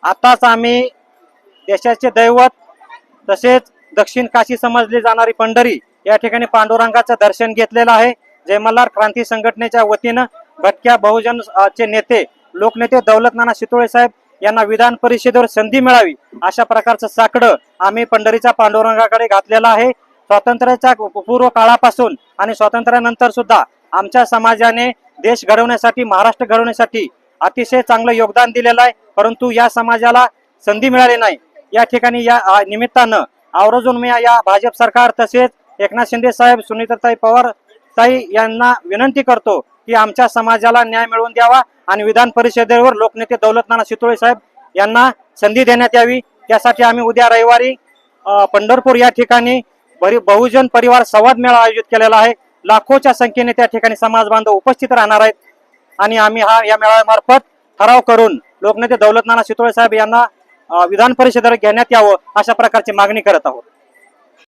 आताच आम्ही देशाचे दैवत तसेच दक्षिण काशी समजली जाणारी पंढरी या ठिकाणी पांडुरंगाचं दर्शन घेतलेलं आहे। जय मल्हार क्रांती संघटनेच्या वतीनं भटक्या बहुजन चे नेते लोकनेते दौलतनाना शितोळे साहेब यांना विधान परिषदेवर संधी मिळावी अशा प्रकारचं साकडं आम्ही पंढरीच्या पांडुरंगाकडे घातलेलं आहे। स्वातंत्र्याच्या पूर्व काळापासून आणि स्वातंत्र्यानंतर सुद्धा आमच्या समाजाने देश घडवण्यासाठी महाराष्ट्र घडवण्यासाठी अतिशय चांगलं योगदान दिलेलं आहे, परंतु या समाजाला संधी मिळाली नाही। या ठिकाणी या निमित्तानं आवर्जून मी या भाजप सरकार तसेच एकनाथ शिंदे साहेब सुनीताताई पवार ताई यांना विनंती करतो की आमच्या समाजाला न्याय मिळवून द्यावा आणि विधान परिषदेवर लोकनेते दौलतनाना शितोळे साहेब यांना संधी देण्यात यावी। त्यासाठी आम्ही उद्या रविवारी पंढरपूर या ठिकाणी बहुजन परिवार संवाद मेळावा आयोजित केलेला आहे। लाखोच्या संख्येने त्या ठिकाणी समाज बांधव उपस्थित राहणार आहेत आणि आम्ही या मेळाव्यामार्फत ठराव करून लोकनेते दौलतनाना शितोळे साहेब यांना विधान परिषदेवर घेण्यात यावं अशा प्रकारची मागणी करत आहोत।